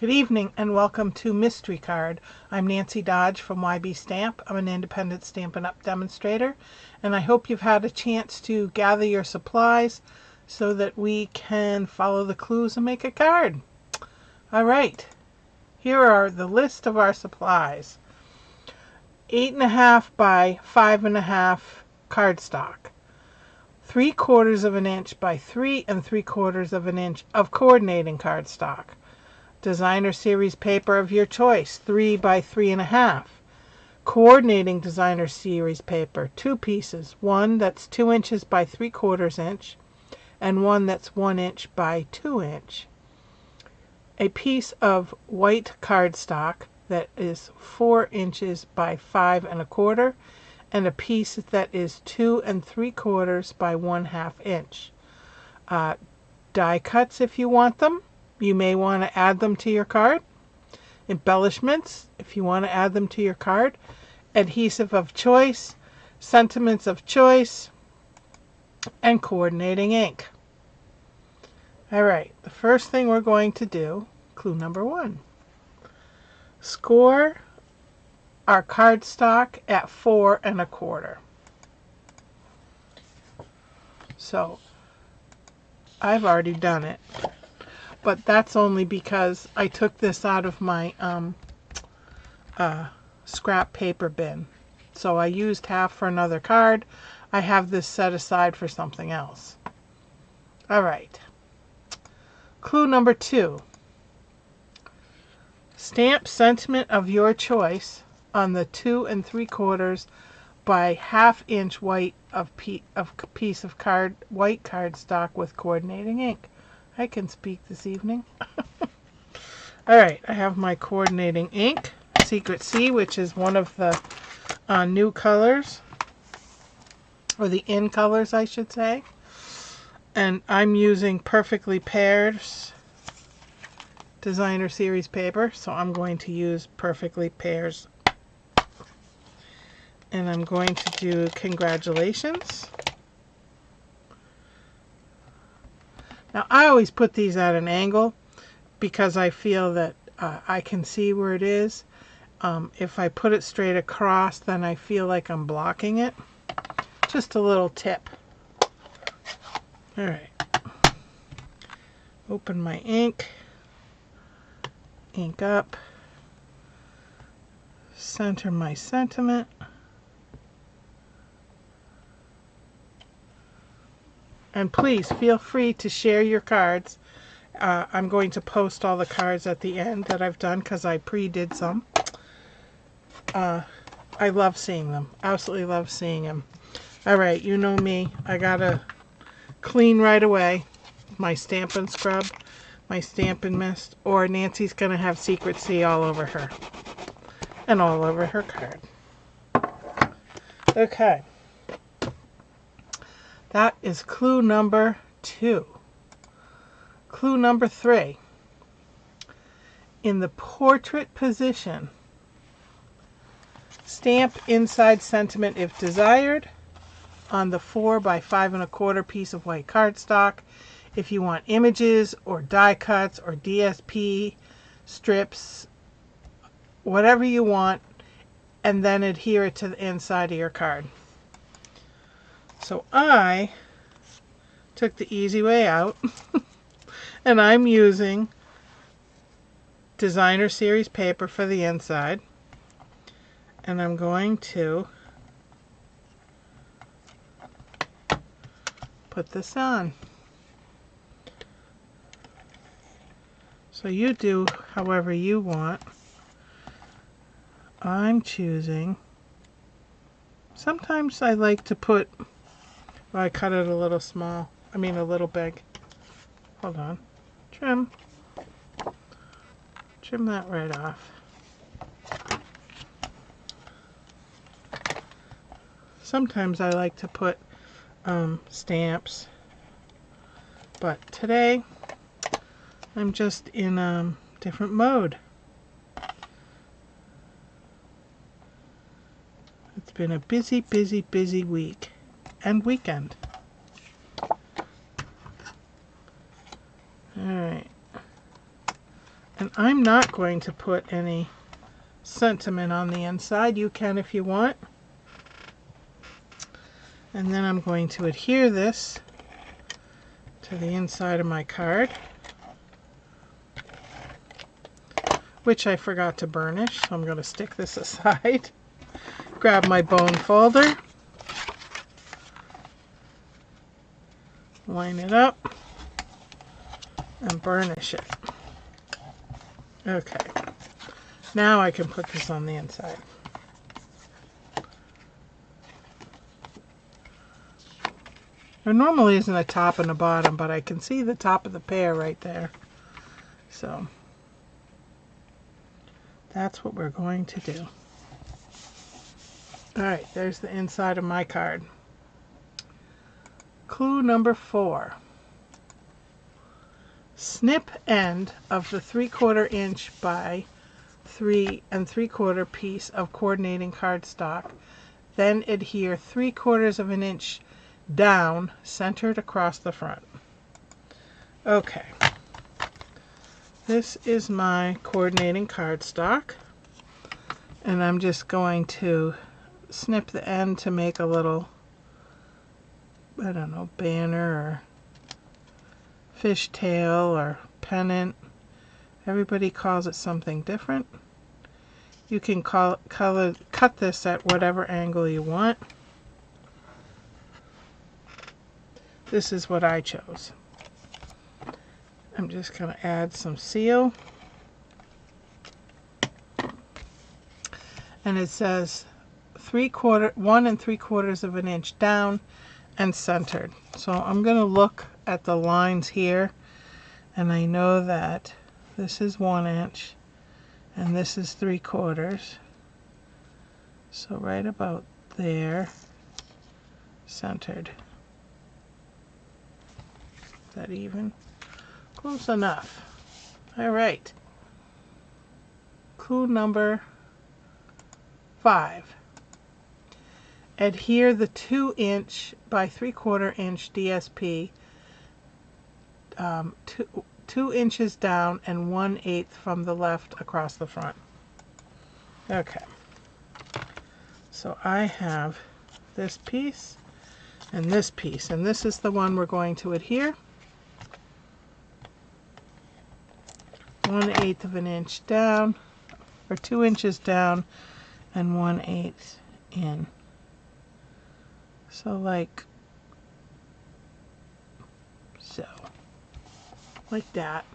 Good evening and welcome to Mystery Card. I'm Nancy Dodge from YB Stamp. I'm an independent Stampin' Up! Demonstrator, and I hope you've had a chance to gather your supplies so that we can follow the clues and make a card. Alright, here are the list of our supplies. 8.5 by 5.5 cardstock. 3/4 of an inch by 3 3/4 of an inch of coordinating cardstock. Designer series paper of your choice, 3 by 3.5. Coordinating designer series paper, 2 pieces, one that's 2 inches by 3/4 inch and one that's 1 inch by 2 inch. A piece of white cardstock that is 4 inches by 5 1/4 and a piece that is 2 3/4 by 1/2 inch. Die cuts if you want them. You may want to add them to your card. Embellishments, if you want to add them to your card. Adhesive of choice, sentiments of choice, and coordinating ink. Alright, the first thing we're going to do, clue number 1. Score our cardstock at 4 1/4. So, I've already done it. But that's only because I took this out of my scrap paper bin. So I used half for another card. I have this set aside for something else. Alright. Clue number 2. Stamp sentiment of your choice on the 2 3/4 by 1/2 inch white of piece of white cardstock with coordinating ink. I can speak this evening. Alright, I have my coordinating ink, Secret C, which is one of the new colors, or the in colors I should say. And I'm using Perfectly Pairs designer series paper, so I'm going to use Perfectly Pairs. And I'm going to do Congratulations. Now, I always put these at an angle because I feel that I can see where it is. If I put it straight across, then I feel like I'm blocking it. Just a little tip. Alright. Open my ink. Ink up. Center my sentiment. And please feel free to share your cards. I'm going to post all the cards at the end that I've done because I pre-did some. I love seeing them. Absolutely love seeing them. Alright, you know me. I gotta clean right away. My Stampin' Scrub, my Stampin' Mist, or Nancy's gonna have Secret C all over her. And all over her card. Okay. That is clue number 2. Clue number 3. In the portrait position, stamp inside sentiment if desired on the 4 by 5 1/4 piece of white cardstock. If you want images or die cuts or DSP strips, whatever you want, and then adhere it to the inside of your card. So I took the easy way out and I'm using designer series paper for the inside, and I'm going to put this on. So you do however you want. I'm choosing, sometimes I like to put, well, I cut it a little small. I mean a little big. Hold on. Trim. Trim that right off. Sometimes I like to put stamps. But today I'm just in a different mode. It's been a busy, busy, busy week and weekend. Alright. And I'm not going to put any sentiment on the inside. You can if you want. And then I'm going to adhere this to the inside of my card, which I forgot to burnish, so I'm going to stick this aside. Grab my bone folder, line it up, and burnish it. Okay, now I can put this on the inside. There normally isn't a top and a bottom, but I can see the top of the pear right there. So that's what we're going to do. Alright, there's the inside of my card. Clue number 4. Snip end of the 3/4 inch by 3 3/4 piece of coordinating cardstock. Then adhere 3/4 inch down, centered across the front. Okay. This is my coordinating cardstock, and I'm just going to snip the end to make a little, I don't know, banner or fishtail or pennant. Everybody calls it something different. You can cut this at whatever angle you want. This is what I chose. I'm just going to add some seal. And it says 1 3/4 inch down and centered. So I'm going to look at the lines here, and I know that this is 1 inch and this is 3/4. So right about there, centered. Is that even? Close enough. All right. Clue number 5. Adhere the 2 inch by 3/4 inch DSP 2 inches down and 1/8 from the left across the front. Okay. So I have this piece and this piece, and this is the one we're going to adhere. 1/8 inch down, or 2 inches down and 1/8 in. So like so. Like that.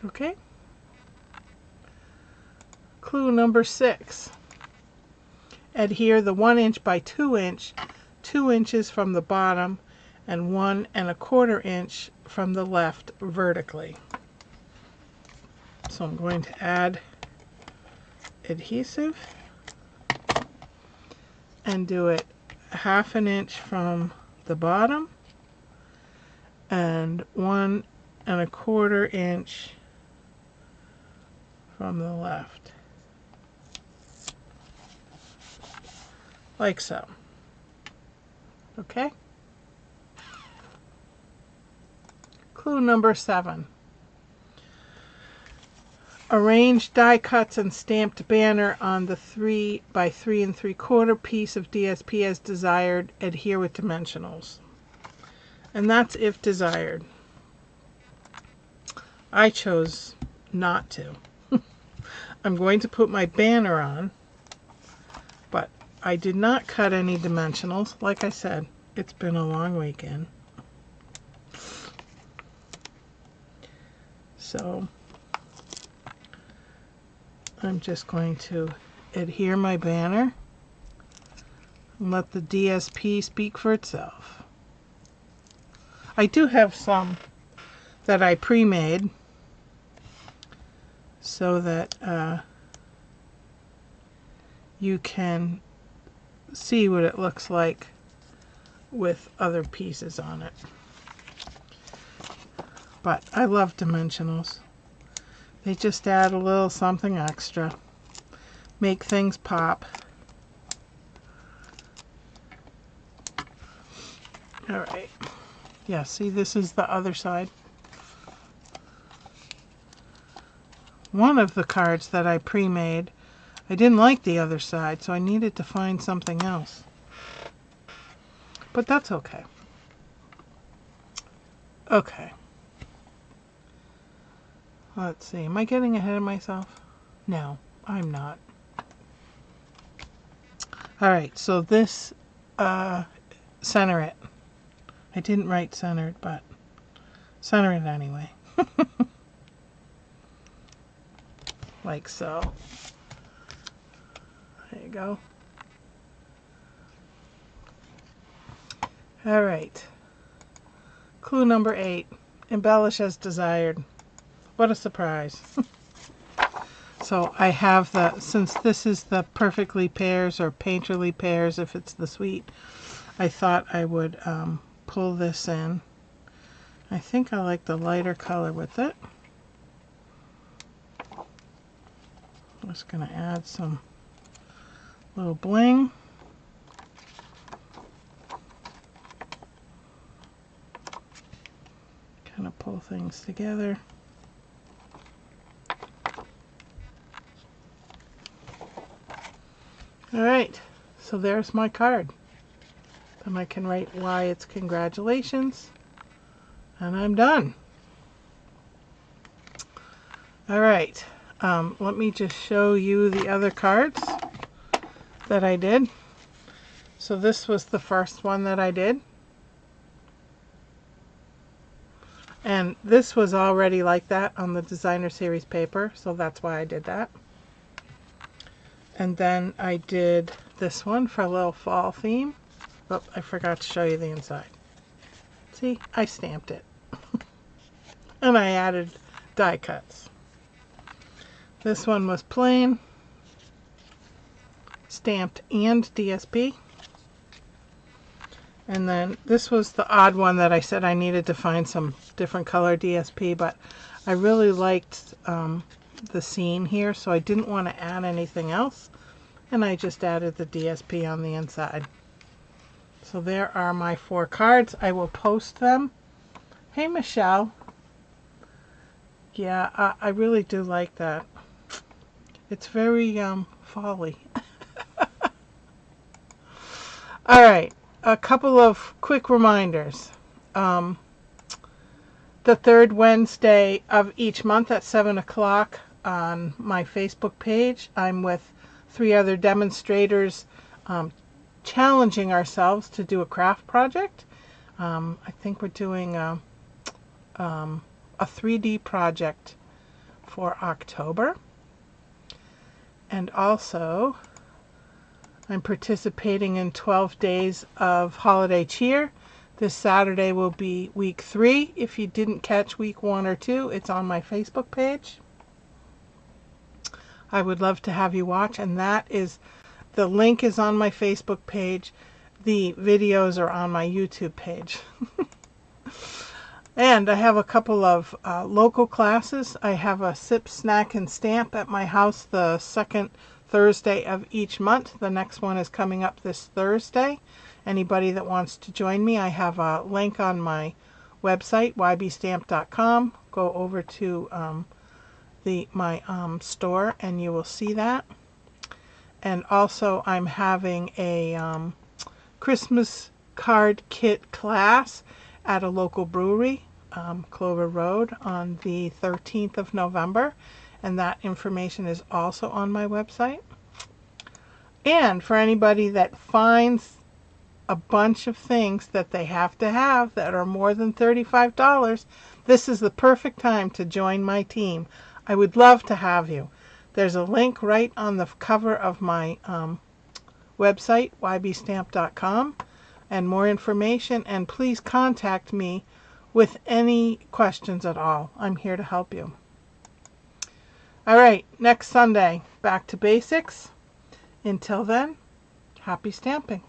Okay? Clue number 6. Adhere the 1 inch by 2 inch, 2 inches from the bottom and 1 1/4 inch from the left vertically. So I'm going to add adhesive and do it 1/2 inch from the bottom and 1 1/4 inch from the left, like so. Okay? Clue number 7. Arrange die cuts and stamped banner on the 3 by 3 3/4 piece of DSP as desired. Adhere with dimensionals. And that's if desired. I chose not to. I'm going to put my banner on, but I did not cut any dimensionals. Like I said, it's been a long weekend. So I'm just going to adhere my banner and let the DSP speak for itself. I do have some that I pre-made so that you can see what it looks like with other pieces on it. But I love dimensionals. They just add a little something extra, make things pop. All right. Yeah, see, this is the other side. one of the cards that I pre-made. I didn't like the other side, so I needed to find something else. But that's okay. Okay. Let's see. Am I getting ahead of myself? No, I'm not. Alright, so this, center it. I didn't write centered, but center it anyway. Like so. There you go. Alright. Clue number 8. Embellish as desired. What a surprise. So I have the, since this is the Perfectly Pairs or Painterly Pairs if it's the suite, I thought I would pull this in. I think I like the lighter color with it. I'm just going to add some little bling. Kind of pull things together. Alright, so there's my card. Then I can write why it's congratulations. And I'm done. Alright, let me just show you the other cards that I did. So this was the first one that I did. And this was already like that on the designer series paper, so that's why I did that. And then I did this one for a little fall theme. Oh, I forgot to show you the inside. See, I stamped it. And I added die cuts. This one was plain, stamped and DSP. And then this was the odd one that I said I needed to find some different color DSP, but I really liked the scene here, so I didn't want to add anything else, and I just added the DSP on the inside. So there are my 4 cards. I will post them. Hey Michelle. Yeah, I really do like that. It's very fall-y. Alright, a couple of quick reminders. The 3rd Wednesday of each month at 7 o'clock on my Facebook page, I'm with 3 other demonstrators challenging ourselves to do a craft project. I think we're doing a 3D project for October. And also, I'm participating in 12 days of holiday cheer. This Saturday will be week 3. If you didn't catch week 1 or 2, it's on my Facebook page. I would love to have you watch, and that is, the link is on my Facebook page. The videos are on my YouTube page. And I have a couple of local classes. I have a sip, snack, and stamp at my house the 2nd Thursday of each month. The next one is coming up this Thursday. Anybody that wants to join me, I have a link on my website, ybstamp.com. Go over to my store and you will see that. And also I'm having a Christmas card kit class at a local brewery, Clover Road, on the 13th of November. And that information is also on my website. And for anybody that finds a bunch of things that they have to have that are more than $35, this is the perfect time to join my team. I would love to have you. There's a link right on the cover of my website, ybstamp.com, and more information. And please contact me with any questions at all. I'm here to help you. All right, next Sunday, back to basics. Until then, happy stamping.